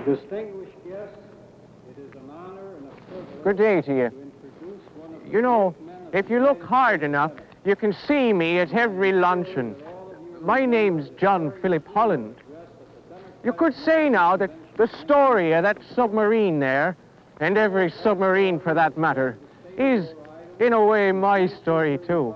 Distinguished guests, it is an honor and a privilege. Good day to you. Introduce one of the You know, great men of if the you look United hard States. enough, you can see me at every luncheon. My name's John Phillip Holland. You could say now that the story of that submarine there, and every submarine for that matter, is, in a way, my story too.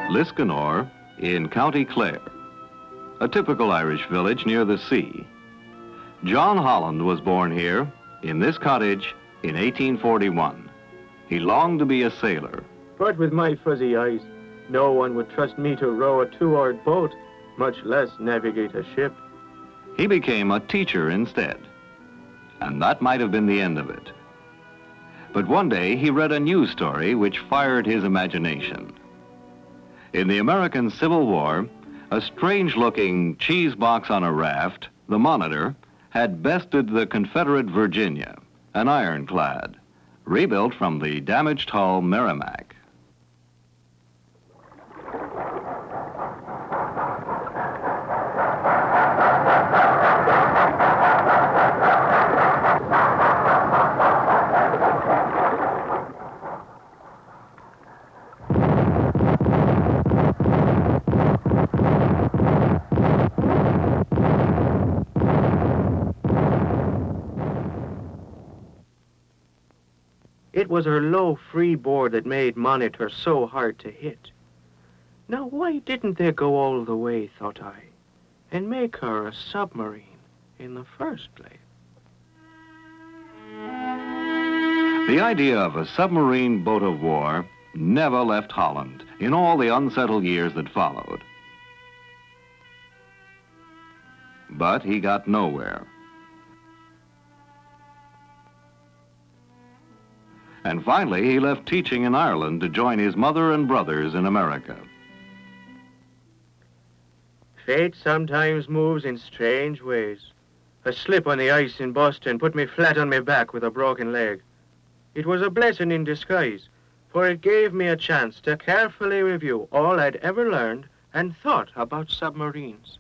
Liscannor in County Clare, a typical Irish village near the sea. John Holland was born here in this cottage in 1841. He longed to be a sailor. But with my fuzzy eyes, no one would trust me to row a two-oared boat, much less navigate a ship. He became a teacher instead, and that might have been the end of it. But one day he read a news story which fired his imagination. In the American Civil War, a strange-looking cheese box on a raft, the Monitor, had bested the Confederate Virginia, an ironclad, rebuilt from the damaged hull Merrimac. It was her low freeboard that made Monitor so hard to hit. Now, why didn't they go all the way, thought I, and make her a submarine in the first place? The idea of a submarine boat of war never left Holland in all the unsettled years that followed. But he got nowhere. And finally, he left teaching in Ireland to join his mother and brothers in America. Fate sometimes moves in strange ways. A slip on the ice in Boston put me flat on my back with a broken leg. It was a blessing in disguise, for it gave me a chance to carefully review all I'd ever learned and thought about submarines.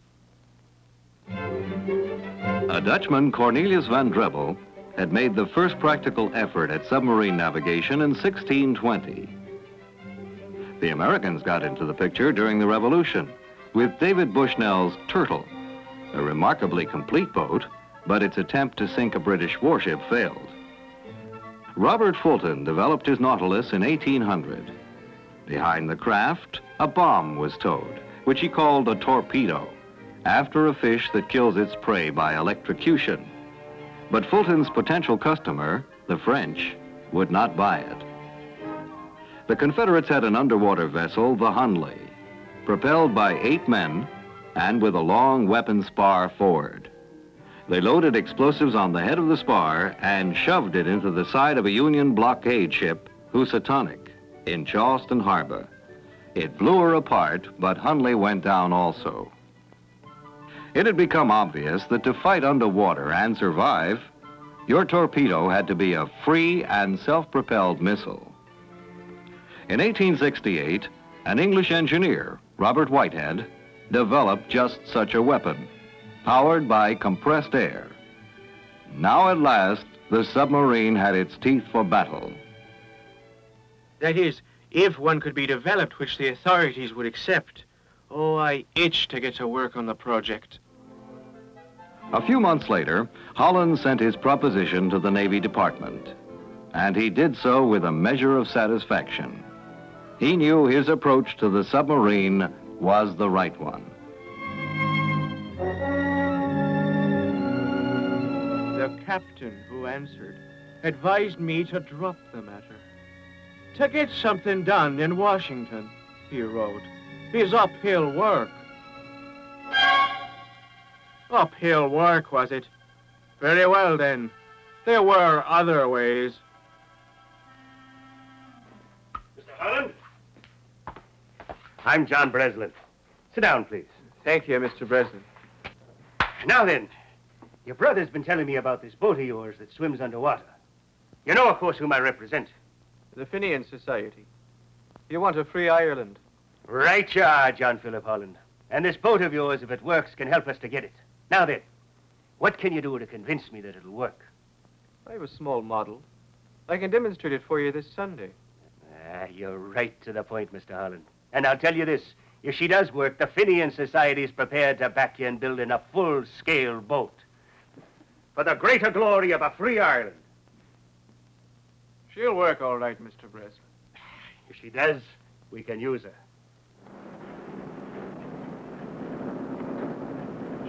A Dutchman, Cornelius van Drebbel, had made the first practical effort at submarine navigation in 1620. The Americans got into the picture during the Revolution with David Bushnell's Turtle, a remarkably complete boat, but its attempt to sink a British warship failed. Robert Fulton developed his Nautilus in 1800. Behind the craft, a bomb was towed, which he called a torpedo, after a fish that kills its prey by electrocution. But Fulton's potential customer, the French, would not buy it. The Confederates had an underwater vessel, the Hunley, propelled by 8 men and with a long weapon spar forward. They loaded explosives on the head of the spar and shoved it into the side of a Union blockade ship, Housatonic, in Charleston Harbor. It blew her apart, but Hunley went down also. It had become obvious that to fight underwater and survive, your torpedo had to be a free and self-propelled missile. In 1868, an English engineer, Robert Whitehead, developed just such a weapon, powered by compressed air. Now at last, the submarine had its teeth for battle. That is, if one could be developed which the authorities would accept. Oh, I itched to get to work on the project. A few months later, Holland sent his proposition to the Navy Department, and he did so with a measure of satisfaction. He knew his approach to the submarine was the right one. The captain who answered advised me to drop the matter. To get something done in Washington, he wrote, is uphill work. Uphill work, was it? Very well, then. There were other ways. Mr. Holland? I'm John Breslin. Sit down, please. Thank you, Mr. Breslin. Now then, your brother's been telling me about this boat of yours that swims underwater. You know, of course, whom I represent. The Fenian Society. You want a free Ireland. Right you are, John Phillip Holland. And this boat of yours, if it works, can help us to get it. Now then, what can you do to convince me that it'll work? I have a small model. I can demonstrate it for you this Sunday. You're right to the point, Mr. Holland. And I'll tell you this. If she does work, the Fenian Society is prepared to back you in building a full-scale boat. For the greater glory of a free Ireland. She'll work all right, Mr. Breslin. If she does, we can use her.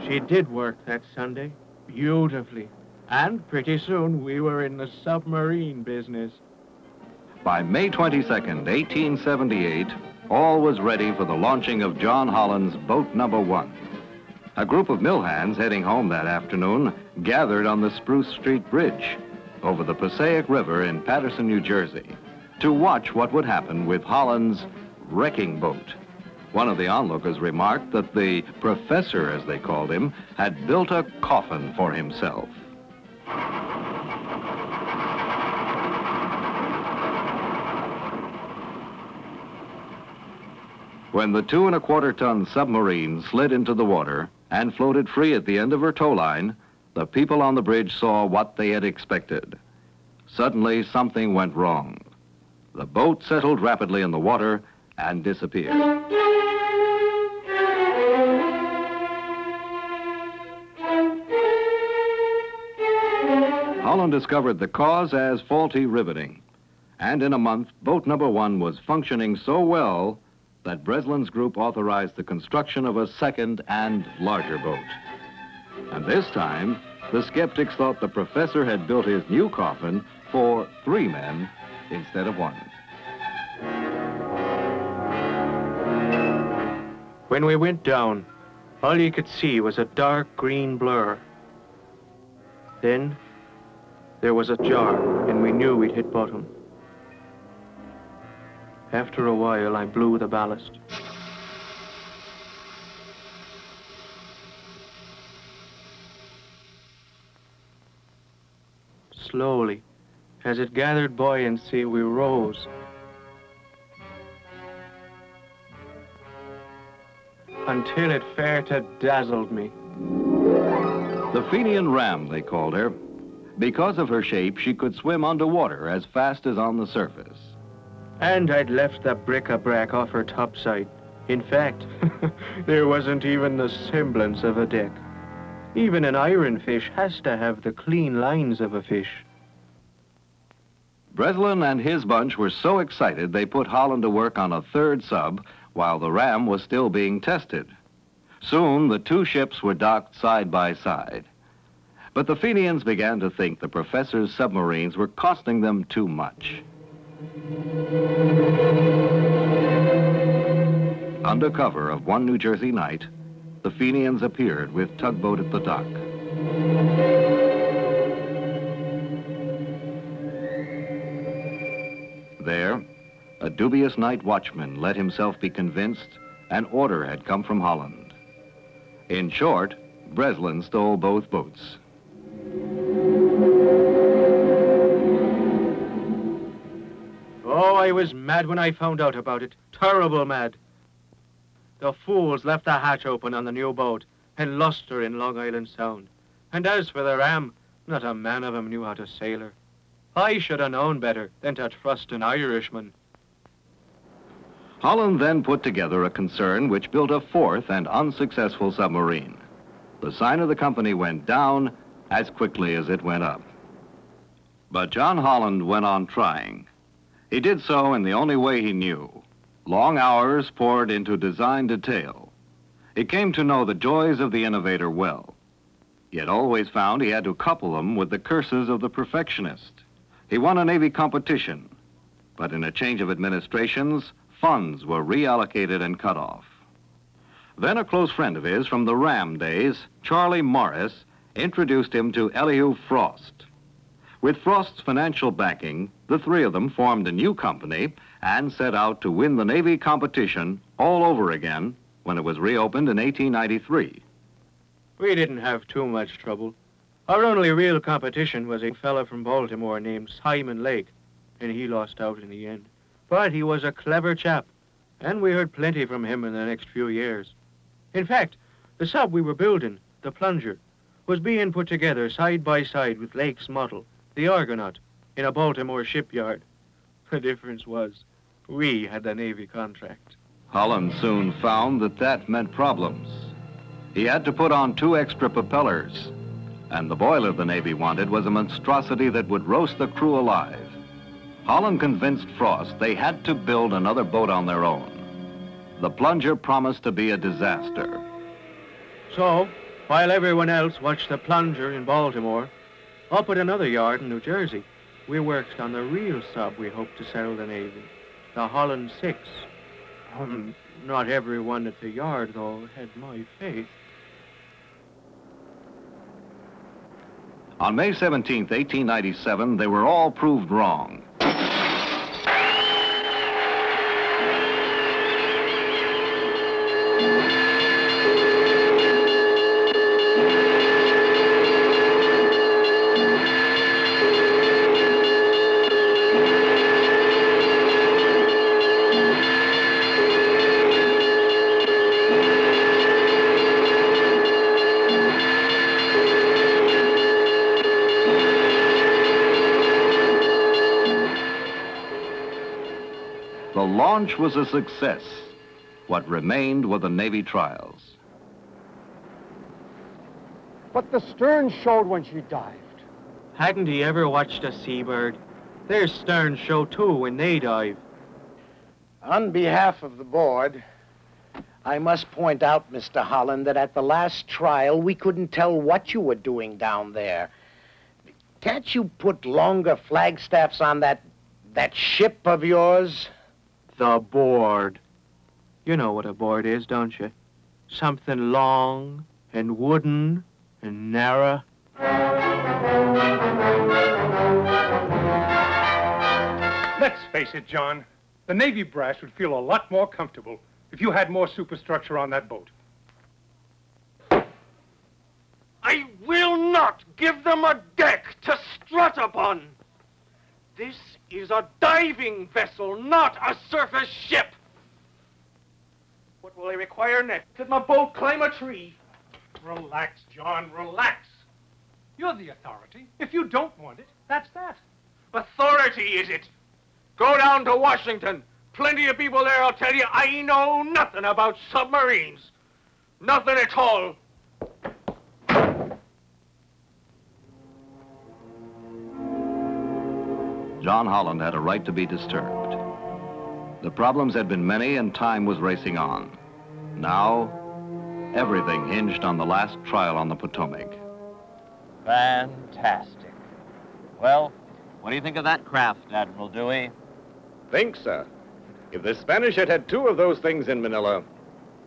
She did work that Sunday, beautifully. And pretty soon, we were in the submarine business. By May 22nd, 1878, all was ready for the launching of John Holland's boat number 1. A group of mill hands heading home that afternoon gathered on the Spruce Street Bridge over the Passaic River in Paterson, New Jersey, to watch what would happen with Holland's wrecking boat. One of the onlookers remarked that the professor, as they called him, had built a coffin for himself. When the 2¼ ton submarine slid into the water and floated free at the end of her tow line, the people on the bridge saw what they had expected. Suddenly, something went wrong. The boat settled rapidly in the water and disappeared. Holland discovered the cause as faulty riveting. And in a month, boat number 1 was functioning so well that Breslin's group authorized the construction of a second and larger boat. And this time, the skeptics thought the professor had built his new coffin for 3 men instead of 1. When we went down, all you could see was a dark green blur. Then, there was a jar, and we knew we'd hit bottom. After a while, I blew the ballast. Slowly, as it gathered buoyancy, we rose. Until it fair to dazzled me. The Fenian ram, they called her. Because of her shape, she could swim underwater as fast as on the surface. And I'd left the bric-a-brac off her topside. In fact, there wasn't even the semblance of a deck. Even an iron fish has to have the clean lines of a fish. Breslin and his bunch were so excited they put Holland to work on a 3rd sub while the ram was still being tested. Soon, the 2 ships were docked side by side. But the Fenians began to think the professor's submarines were costing them too much. Under cover of one New Jersey night, the Fenians appeared with tugboat at the dock. There, a dubious night watchman let himself be convinced an order had come from Holland. In short, Breslin stole both boats. Oh, I was mad when I found out about it. Terrible mad. The fools left the hatch open on the new boat and lost her in Long Island Sound. And as for the ram, not a man of 'em knew how to sail her. I should have known better than to trust an Irishman. Holland then put together a concern which built a 4th and unsuccessful submarine. The sign of the company went down as quickly as it went up. But John Holland went on trying. He did so in the only way he knew, Long hours poured into design detail. He came to know the joys of the innovator well, yet always found he had to couple them with the curses of the perfectionist. He won a Navy competition, but in a change of administrations, funds were reallocated and cut off. Then a close friend of his from the Ram days, Charlie Morris, introduced him to Elihu Frost. With Frost's financial backing, the three of them formed a new company and set out to win the Navy competition all over again when it was reopened in 1893. We didn't have too much trouble. Our only real competition was a fella from Baltimore named Simon Lake, and he lost out in the end. But he was a clever chap, and we heard plenty from him in the next few years. In fact, the sub we were building, the Plunger, was being put together side by side with Lake's model, the Argonaut, in a Baltimore shipyard. The difference was, we had the Navy contract. Holland soon found that that meant problems. He had to put on 2 extra propellers, and the boiler the Navy wanted was a monstrosity that would roast the crew alive. Holland convinced Frost they had to build another boat on their own. The Plunger promised to be a disaster. So, while everyone else watched the Plunger in Baltimore, up at another yard in New Jersey, we worked on the real sub we hoped to sell the Navy, the Holland 6. Not everyone at the yard, though, had my faith. On May 17th, 1897, they were all proved wrong. The launch was a success. What remained were the Navy trials. But the stern showed when she dived. Hadn't he ever watched a seabird? Their sterns show too when they dive. On behalf of the board, I must point out, Mr. Holland, that at the last trial, we couldn't tell what you were doing down there. Can't you put longer flagstaffs on that ship of yours? The board. You know what a board is, don't you? Something long and wooden and narrow. Let's face it, John. The Navy brass would feel a lot more comfortable if you had more superstructure on that boat. I will not give them a deck to strut upon. This is a diving vessel, not a surface ship. What will I require next? Did my boat climb a tree? Relax, John, relax. You're the authority. If you don't want it, that's that. Authority, is it? Go down to Washington. Plenty of people there will tell you I know nothing about submarines. Nothing at all. John Holland had a right to be disturbed. The problems had been many and time was racing on. Now, everything hinged on the last trial on the Potomac. Fantastic. Well, what do you think of that craft, Admiral Dewey? Think, sir. If the Spanish had had 2 of those things in Manila,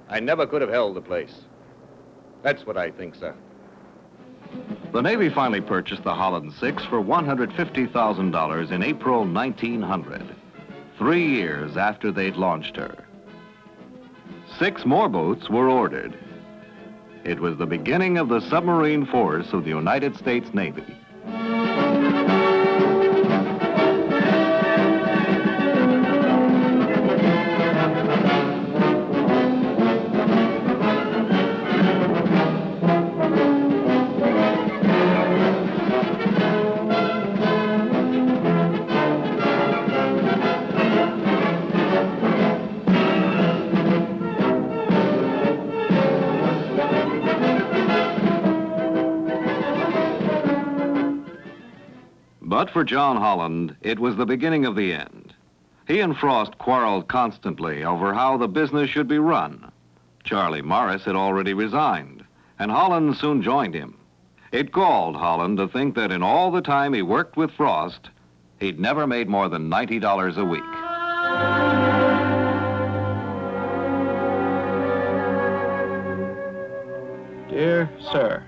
I never could have held the place. That's what I think, sir. The Navy finally purchased the Holland 6 for $150,000 in April 1900, 3 years after they'd launched her. 6 more boats were ordered. It was the beginning of the submarine force of the United States Navy. But for John Holland, it was the beginning of the end. He and Frost quarreled constantly over how the business should be run. Charlie Morris had already resigned, and Holland soon joined him. It galled Holland to think that in all the time he worked with Frost, he'd never made more than $90 a week. Dear Sir,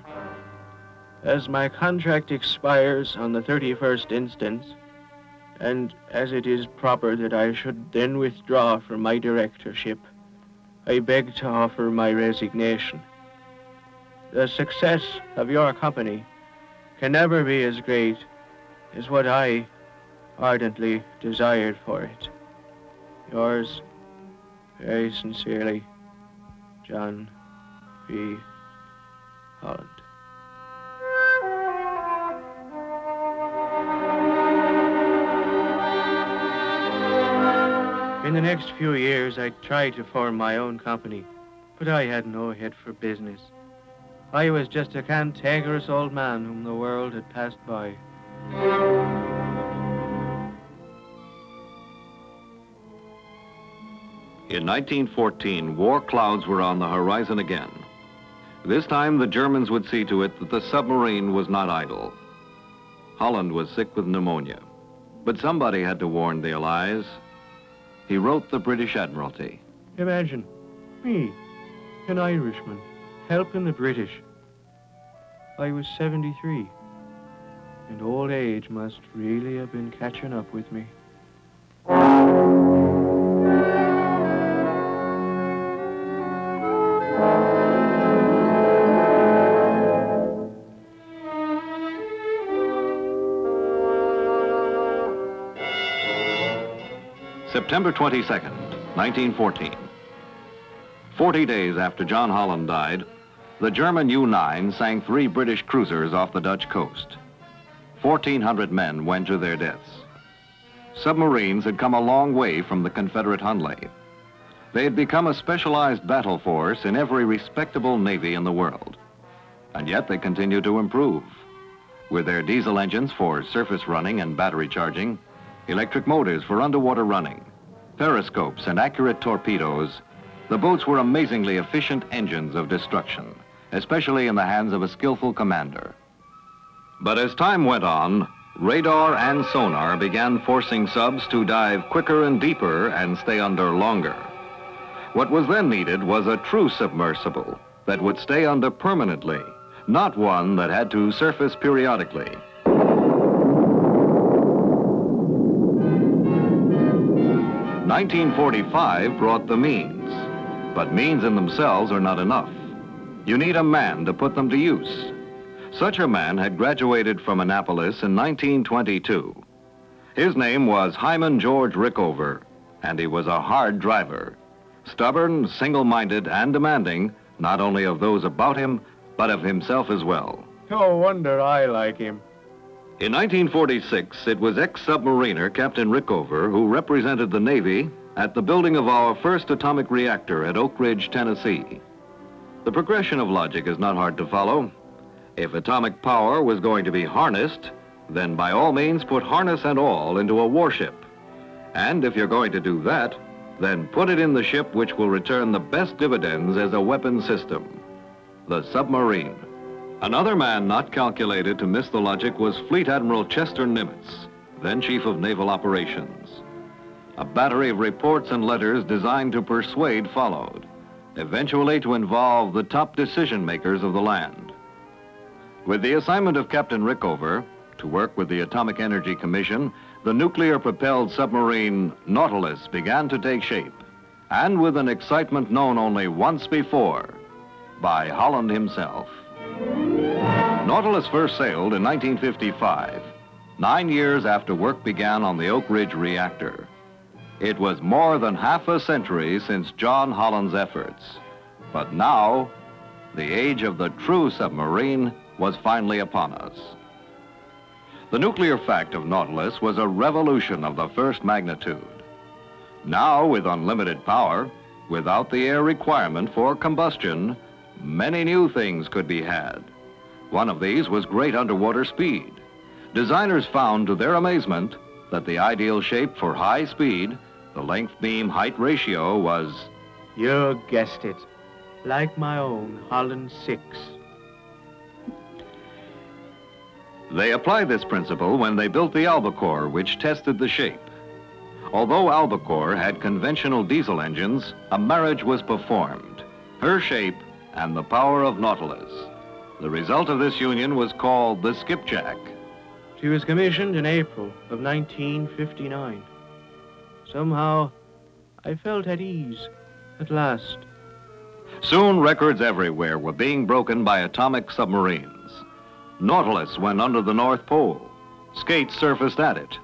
as my contract expires on the 31st instance, and as it is proper that I should then withdraw from my directorship, I beg to offer my resignation. The success of your company can never be as great as what I ardently desired for it. Yours very sincerely, John V. Holland. In the next few years, I tried to form my own company, but I had no head for business. I was just a cantankerous old man whom the world had passed by. In 1914, war clouds were on the horizon again. This time, the Germans would see to it that the submarine was not idle. Holland was sick with pneumonia, but somebody had to warn the Allies. He wrote the British Admiralty. Imagine me, an Irishman, helping the British. I was 73, and old age must really have been catching up with me. September 22nd, 1914. 40 days after John Holland died, the German U-9 sank 3 British cruisers off the Dutch coast. 1,400 men went to their deaths. Submarines had come a long way from the Confederate Hunley. They had become a specialized battle force in every respectable navy in the world. And yet they continued to improve. With their diesel engines for surface running and battery charging, electric motors for underwater running, periscopes and accurate torpedoes, the boats were amazingly efficient engines of destruction, especially in the hands of a skillful commander. But as time went on, radar and sonar began forcing subs to dive quicker and deeper and stay under longer. What was then needed was a true submersible that would stay under permanently, not one that had to surface periodically. 1945 brought the means, but means in themselves are not enough. You need a man to put them to use. Such a man had graduated from Annapolis in 1922. His name was Hyman George Rickover, and he was a hard driver. Stubborn, single-minded, and demanding, not only of those about him, but of himself as well. No wonder I like him. In 1946, it was ex-submariner Captain Rickover who represented the Navy at the building of our first atomic reactor at Oak Ridge, Tennessee. The progression of logic is not hard to follow. If atomic power was going to be harnessed, then by all means put harness and all into a warship. And if you're going to do that, then put it in the ship which will return the best dividends as a weapon system, the submarine. Another man not calculated to miss the logic was Fleet Admiral Chester Nimitz, then Chief of Naval Operations. A battery of reports and letters designed to persuade followed, eventually to involve the top decision makers of the land. With the assignment of Captain Rickover to work with the Atomic Energy Commission, the nuclear-propelled submarine Nautilus began to take shape, and with an excitement known only once before by Holland himself. Nautilus first sailed in 1955, 9 years after work began on the Oak Ridge reactor. It was more than half a century since John Holland's efforts. But now, the age of the true submarine was finally upon us. The nuclear fact of Nautilus was a revolution of the first magnitude. Now, with unlimited power, without the air requirement for combustion, many new things could be had. One of these was great underwater speed. Designers found to their amazement that the ideal shape for high speed the length beam height ratio was, You guessed it. Like my own Holland 6. they applied this principle when they built the Albacore, which tested the shape. Although Albacore had conventional diesel engines, a marriage was performed. Her shape and the power of Nautilus. The result of this union was called the Skipjack. She was commissioned in April of 1959. Somehow, I felt at ease at last. Soon, records everywhere were being broken by atomic submarines. Nautilus went under the North Pole. Skates surfaced at it.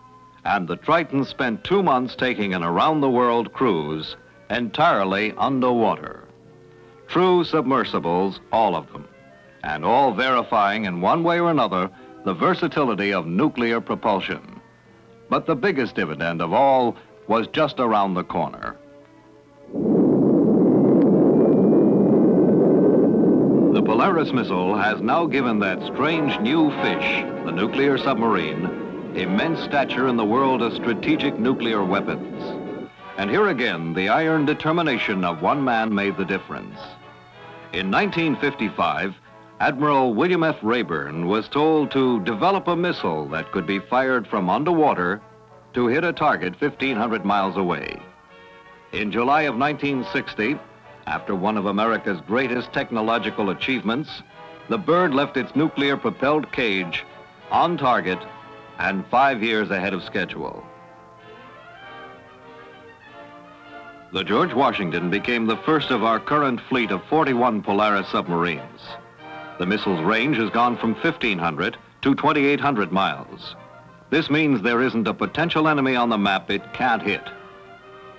And the Triton spent 2 months taking an around-the-world cruise entirely underwater. True submersibles, all of them, and all verifying in one way or another the versatility of nuclear propulsion. But the biggest dividend of all was just around the corner. The Polaris missile has now given that strange new fish, the nuclear submarine, immense stature in the world of strategic nuclear weapons. And here again, the iron determination of one man made the difference. In 1955, Admiral William F. Rayburn was told to develop a missile that could be fired from underwater to hit a target 1,500 miles away. In July of 1960, after one of America's greatest technological achievements, the bird left its nuclear-propelled cage on target and 5 years ahead of schedule. The George Washington became the first of our current fleet of 41 Polaris submarines. The missile's range has gone from 1,500 to 2,800 miles. This means there isn't a potential enemy on the map it can't hit.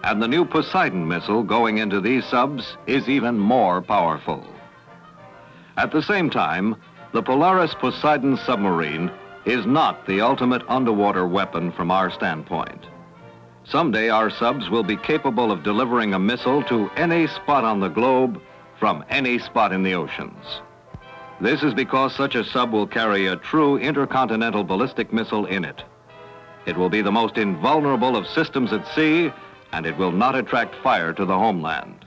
And the new Poseidon missile going into these subs is even more powerful. At the same time, the Polaris Poseidon submarine is not the ultimate underwater weapon from our standpoint. Someday our subs will be capable of delivering a missile to any spot on the globe from any spot in the oceans. This is because such a sub will carry a true intercontinental ballistic missile in it. It will be the most invulnerable of systems at sea, and it will not attract fire to the homeland.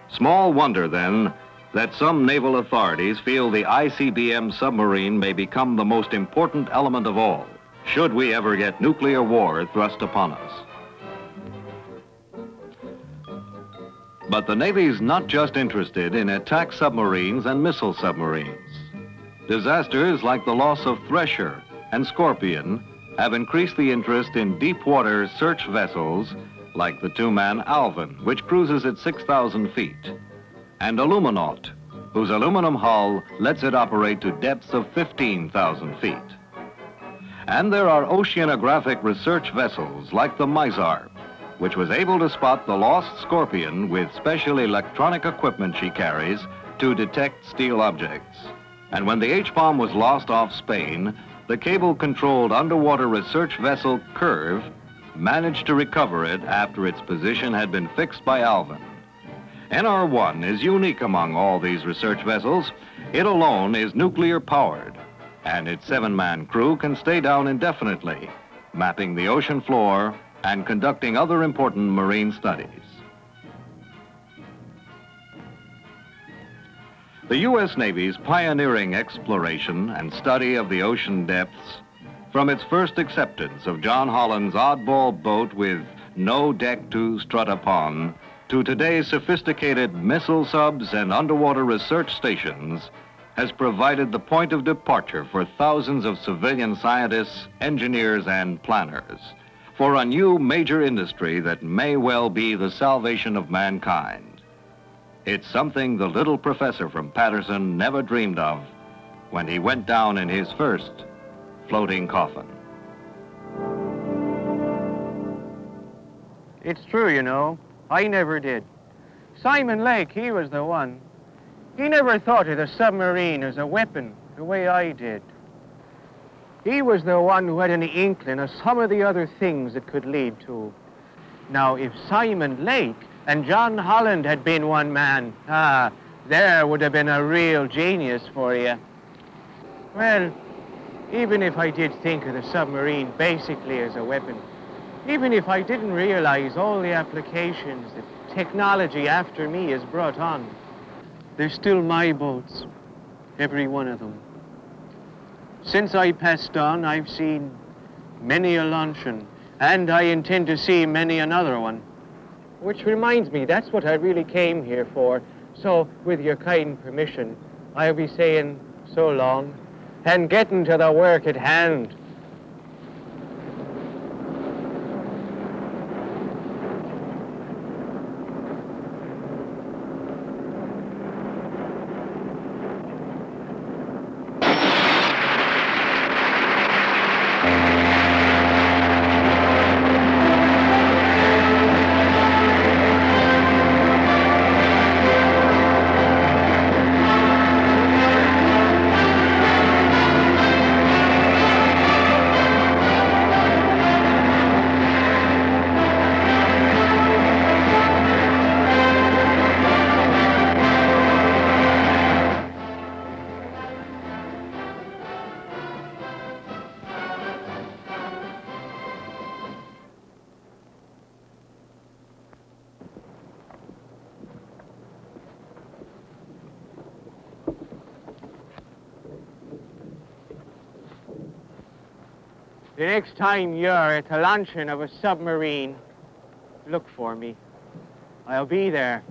Small wonder, then, that some naval authorities feel the ICBM submarine may become the most important element of all, should we ever get nuclear war thrust upon us. But the Navy's not just interested in attack submarines and missile submarines. Disasters like the loss of Thresher and Scorpion have increased the interest in deep water search vessels like the two-man Alvin, which cruises at 6,000 feet, and Illuminaut, whose aluminum hull lets it operate to depths of 15,000 feet. And there are oceanographic research vessels like the Mizar, which was able to spot the lost Scorpion with special electronic equipment she carries to detect steel objects. And when the H-bomb was lost off Spain, the cable-controlled underwater research vessel Curve managed to recover it after its position had been fixed by Alvin. NR-1 is unique among all these research vessels. It alone is nuclear-powered, and its 7-man crew can stay down indefinitely, mapping the ocean floor and conducting other important marine studies. The U.S. Navy's pioneering exploration and study of the ocean depths, from its first acceptance of John Holland's oddball boat with no deck to strut upon, to today's sophisticated missile subs and underwater research stations, has provided the point of departure for thousands of civilian scientists, engineers, and planners, for a new major industry that may well be the salvation of mankind. It's something the little professor from Patterson never dreamed of when he went down in his first floating coffin. It's true, you know. I never did. Simon Lake, he was the one. He never thought of the submarine as a weapon the way I did. He was the one who had an inkling of some of the other things it could lead to. Now, if Simon Lake and John Holland had been one man, there would have been a real genius for you. Well, even if I did think of the submarine basically as a weapon, Even if I didn't realize all the applications that technology after me has brought on, they're still my boats, every one of them. Since I passed on, I've seen many a luncheon, and I intend to see many another one. Which reminds me, that's what I really came here for. So, with your kind permission, I'll be saying so long, and getting to the work at hand. The next time you're at the luncheon of a submarine, look for me. I'll be there.